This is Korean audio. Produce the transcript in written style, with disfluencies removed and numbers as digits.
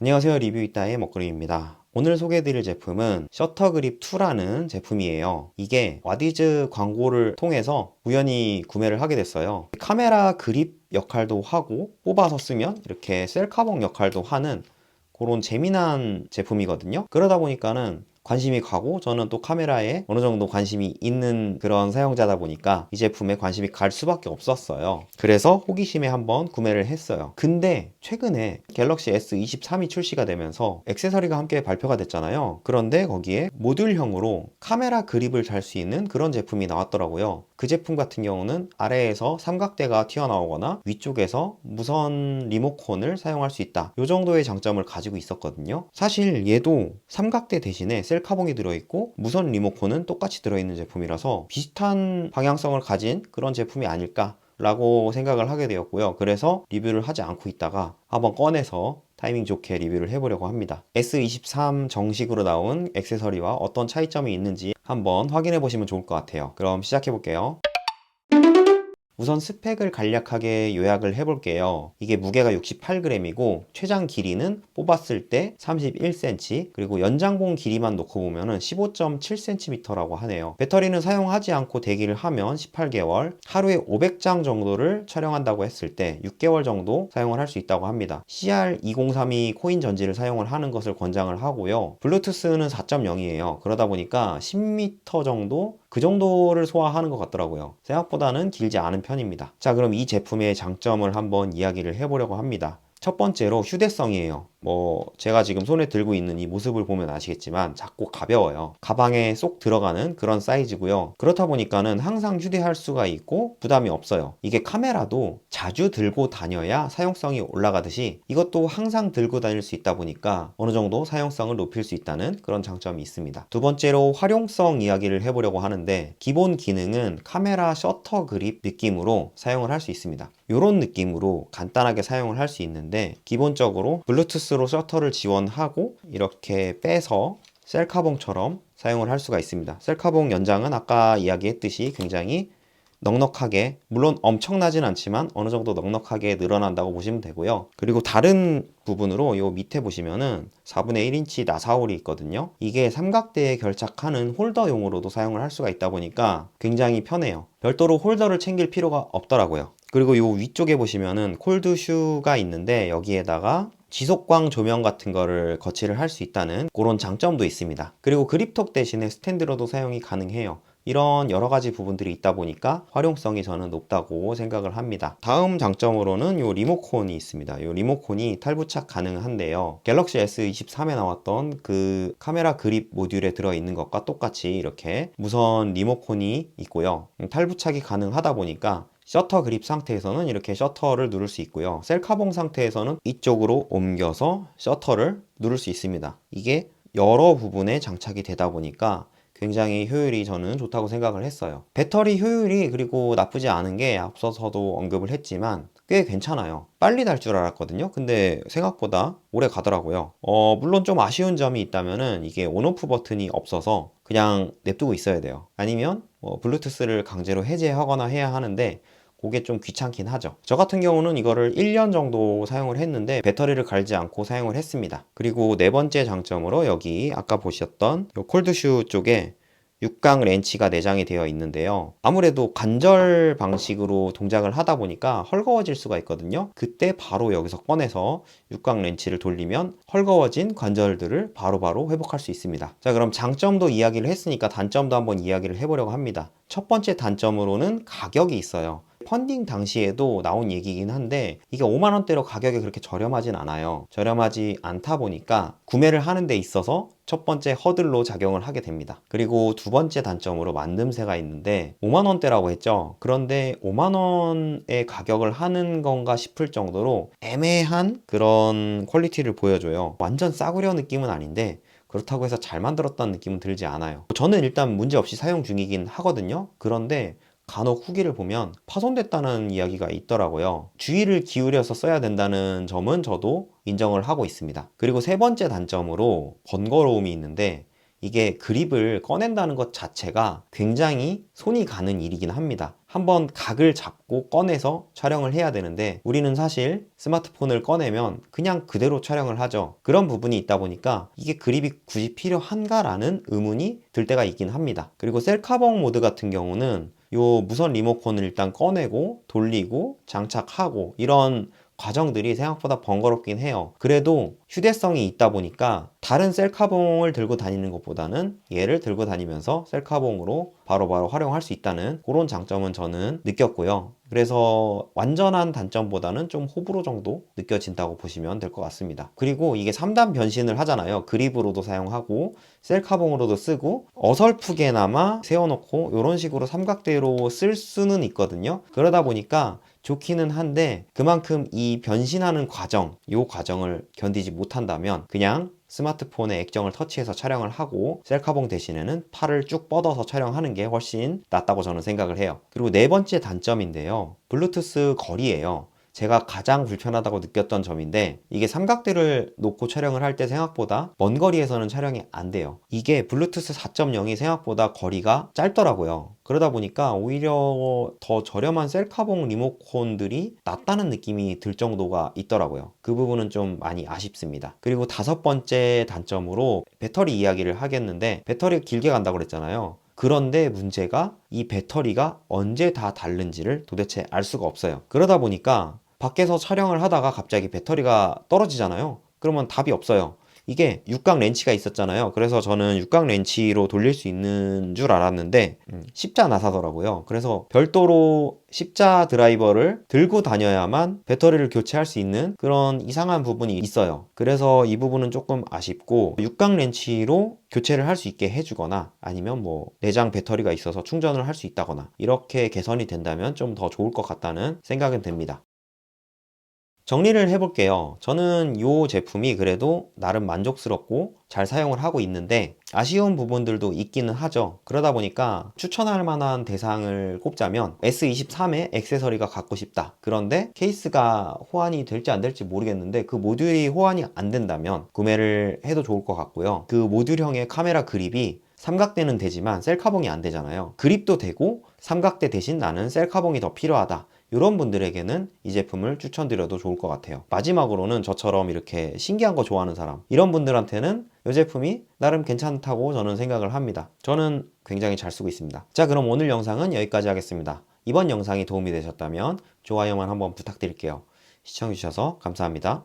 안녕하세요. 리뷰이따의 먹구름입니다. 오늘 소개해드릴 제품은 셔터그립2라는 제품이에요. 이게 와디즈 광고를 통해서 우연히 구매를 하게 됐어요. 카메라 그립 역할도 하고 뽑아서 쓰면 이렇게 셀카봉 역할도 하는 그런 재미난 제품이거든요. 그러다 보니까는 관심이 가고 저는 또 카메라에 어느 정도 관심이 있는 그런 사용자다 보니까 이 제품에 관심이 갈 수밖에 없었어요. 그래서 호기심에 한번 구매를 했어요. 근데 최근에 갤럭시 S23이 출시가 되면서 액세서리가 함께 발표가 됐잖아요. 그런데 거기에 모듈형으로 카메라 그립을 달 수 있는 그런 제품이 나왔더라고요. 그 제품 같은 경우는 아래에서 삼각대가 튀어나오거나 위쪽에서 무선 리모컨을 사용할 수 있다. 이 정도의 장점을 가지고 있었거든요. 사실 얘도 삼각대 대신에 셀카봉이 들어있고 무선 리모컨은 똑같이 들어있는 제품이라서 비슷한 방향성을 가진 그런 제품이 아닐까 라고 생각을 하게 되었고요. 그래서 리뷰를 하지 않고 있다가 한번 꺼내서 타이밍 좋게 리뷰를 해보려고 합니다. S23 정식으로 나온 액세서리와 어떤 차이점이 있는지 한번 확인해 보시면 좋을 것 같아요. 그럼 시작해 볼게요. 우선 스펙을 간략하게 요약을 해볼게요. 이게 무게가 68g이고 최장 길이는 뽑았을 때 31cm, 그리고 연장봉 길이만 놓고 보면은 15.7cm라고 하네요. 배터리는 사용하지 않고 대기를 하면 18개월, 하루에 500장 정도를 촬영한다고 했을 때 6개월 정도 사용을 할 수 있다고 합니다. CR2032 코인 전지를 사용을 하는 것을 권장을 하고요. 블루투스는 4.0이에요. 그러다 보니까 10m 정도 그 정도를 소화하는 것 같더라고요. 생각보다는 길지 않은 편입니다. 자, 그럼 이 제품의 장점을 한번 이야기를 해보려고 합니다. 첫 번째로 휴대성이에요. 제가 지금 손에 들고 있는 이 모습을 보면 아시겠지만 작고 가벼워요. 가방에 쏙 들어가는 그런 사이즈고요. 그렇다 보니까는 항상 휴대할 수가 있고 부담이 없어요. 이게 카메라도 자주 들고 다녀야 사용성이 올라가듯이 이것도 항상 들고 다닐 수 있다 보니까 어느 정도 사용성을 높일 수 있다는 그런 장점이 있습니다. 두 번째로 활용성 이야기를 해보려고 하는데 기본 기능은 카메라 셔터 그립 느낌으로 사용을 할 수 있습니다. 이런 느낌으로 간단하게 사용을 할 수 있는데 기본적으로 블루투스로 셔터를 지원하고 이렇게 빼서 셀카봉처럼 사용을 할 수가 있습니다. 셀카봉 연장은 아까 이야기했듯이 굉장히 넉넉하게, 물론 엄청나진 않지만 어느 정도 넉넉하게 늘어난다고 보시면 되고요. 그리고 다른 부분으로 요 밑에 보시면은 4분의 1인치 나사홀이 있거든요. 이게 삼각대에 결착하는 홀더용으로도 사용을 할 수가 있다 보니까 굉장히 편해요. 별도로 홀더를 챙길 필요가 없더라고요. 그리고 요 위쪽에 보시면은 콜드 슈가 있는데 여기에다가 지속광 조명 같은 거를 거치를 할 수 있다는 그런 장점도 있습니다. 그리고 그립톡 대신에 스탠드로도 사용이 가능해요. 이런 여러 가지 부분들이 있다 보니까 활용성이 저는 높다고 생각을 합니다. 다음 장점으로는 이 리모컨이 있습니다. 이 리모컨이 탈부착 가능한데요. 갤럭시 S23에 나왔던 그 카메라 그립 모듈에 들어있는 것과 똑같이 이렇게 무선 리모컨이 있고요. 탈부착이 가능하다 보니까 셔터 그립 상태에서는 이렇게 셔터를 누를 수 있고요. 셀카봉 상태에서는 이쪽으로 옮겨서 셔터를 누를 수 있습니다. 이게 여러 부분에 장착이 되다 보니까 굉장히 효율이 저는 좋다고 생각을 했어요. 배터리 효율이 그리고 나쁘지 않은 게 앞서서도 언급을 했지만 꽤 괜찮아요. 빨리 달 줄 알았거든요. 근데 생각보다 오래 가더라고요. 물론 좀 아쉬운 점이 있다면은 이게 온오프 버튼이 없어서 그냥 냅두고 있어야 돼요. 아니면 블루투스를 강제로 해제하거나 해야 하는데 그게 좀 귀찮긴 하죠. 저 같은 경우는 이거를 1년 정도 사용을 했는데 배터리를 갈지 않고 사용을 했습니다. 그리고 네 번째 장점으로 여기 아까 보셨던 이 콜드슈 쪽에 6강 렌치가 내장이 되어 있는데요. 아무래도 관절 방식으로 동작을 하다 보니까 헐거워질 수가 있거든요. 그때 바로 여기서 꺼내서 6강 렌치를 돌리면 헐거워진 관절들을 바로바로 회복할 수 있습니다. 자, 그럼 장점도 이야기를 했으니까 단점도 한번 이야기를 해보려고 합니다. 첫 번째 단점으로는 가격이 있어요. 펀딩 당시에도 나온 얘기긴 한데 이게 5만원대로 가격이 그렇게 저렴하진 않아요. 저렴하지 않다 보니까 구매를 하는 데 있어서 첫 번째 허들로 작용을 하게 됩니다. 그리고 두 번째 단점으로 만듦새가 있는데 5만원대라고 했죠. 그런데 5만원의 가격을 하는 건가 싶을 정도로 애매한 그런 퀄리티를 보여줘요. 완전 싸구려 느낌은 아닌데 그렇다고 해서 잘 만들었다는 느낌은 들지 않아요. 저는 일단 문제없이 사용 중이긴 하거든요. 그런데 간혹 후기를 보면 파손됐다는 이야기가 있더라고요. 주의를 기울여서 써야 된다는 점은 저도 인정을 하고 있습니다. 그리고 세 번째 단점으로 번거로움이 있는데 이게 그립을 꺼낸다는 것 자체가 굉장히 손이 가는 일이긴 합니다. 한번 각을 잡고 꺼내서 촬영을 해야 되는데 우리는 사실 스마트폰을 꺼내면 그냥 그대로 촬영을 하죠. 그런 부분이 있다 보니까 이게 그립이 굳이 필요한가라는 의문이 들 때가 있긴 합니다. 그리고 셀카봉 모드 같은 경우는 요 무선 리모컨을 일단 꺼내고 돌리고 장착하고 이런 과정들이 생각보다 번거롭긴 해요. 그래도 휴대성이 있다 보니까 다른 셀카봉을 들고 다니는 것보다는 얘를 들고 다니면서 셀카봉으로 바로바로 활용할 수 있다는 그런 장점은 저는 느꼈고요. 그래서 완전한 단점보다는 좀 호불호 정도 느껴진다고 보시면 될 것 같습니다. 그리고 이게 3단 변신을 하잖아요. 그립으로도 사용하고 셀카봉으로도 쓰고 어설프게나마 세워놓고 이런 식으로 삼각대로 쓸 수는 있거든요. 그러다 보니까 좋기는 한데 그만큼 이 변신하는 과정, 이 과정을 견디지 못한다면 그냥 스마트폰에 액정을 터치해서 촬영을 하고 셀카봉 대신에는 팔을 쭉 뻗어서 촬영하는 게 훨씬 낫다고 저는 생각을 해요. 그리고 네 번째 단점인데요. 블루투스 거리예요. 제가 가장 불편하다고 느꼈던 점인데 이게 삼각대를 놓고 촬영을 할 때 생각보다 먼 거리에서는 촬영이 안 돼요. 이게 블루투스 4.0이 생각보다 거리가 짧더라고요. 그러다 보니까 오히려 더 저렴한 셀카봉 리모컨들이 낫다는 느낌이 들 정도가 있더라고요. 그 부분은 좀 많이 아쉽습니다. 그리고 다섯 번째 단점으로 배터리 이야기를 하겠는데 배터리가 길게 간다고 그랬잖아요. 그런데 문제가 이 배터리가 언제 다 닳는지를 도대체 알 수가 없어요. 그러다 보니까 밖에서 촬영을 하다가 갑자기 배터리가 떨어지잖아요. 그러면 답이 없어요. 이게 육각 렌치가 있었잖아요. 그래서 저는 육각 렌치로 돌릴 수 있는 줄 알았는데 십자 나사더라고요. 그래서 별도로 십자 드라이버를 들고 다녀야만 배터리를 교체할 수 있는 그런 이상한 부분이 있어요. 그래서 이 부분은 조금 아쉽고 육각 렌치로 교체를 할 수 있게 해주거나 아니면 뭐 내장 배터리가 있어서 충전을 할 수 있다거나 이렇게 개선이 된다면 좀 더 좋을 것 같다는 생각은 듭니다. 정리를 해볼게요. 저는 이 제품이 그래도 나름 만족스럽고 잘 사용을 하고 있는데 아쉬운 부분들도 있기는 하죠. 그러다 보니까 추천할 만한 대상을 꼽자면 S23의 액세서리가 갖고 싶다. 그런데 케이스가 호환이 될지 안 될지 모르겠는데 그 모듈이 호환이 안 된다면 구매를 해도 좋을 것 같고요. 그 모듈형의 카메라 그립이 삼각대는 되지만 셀카봉이 안 되잖아요. 그립도 되고 삼각대 대신 나는 셀카봉이 더 필요하다. 이런 분들에게는 이 제품을 추천드려도 좋을 것 같아요. 마지막으로는 저처럼 이렇게 신기한 거 좋아하는 사람, 이런 분들한테는 이 제품이 나름 괜찮다고 저는 생각을 합니다. 저는 굉장히 잘 쓰고 있습니다. 자, 그럼 오늘 영상은 여기까지 하겠습니다. 이번 영상이 도움이 되셨다면 좋아요만 한번 부탁드릴게요. 시청해주셔서 감사합니다.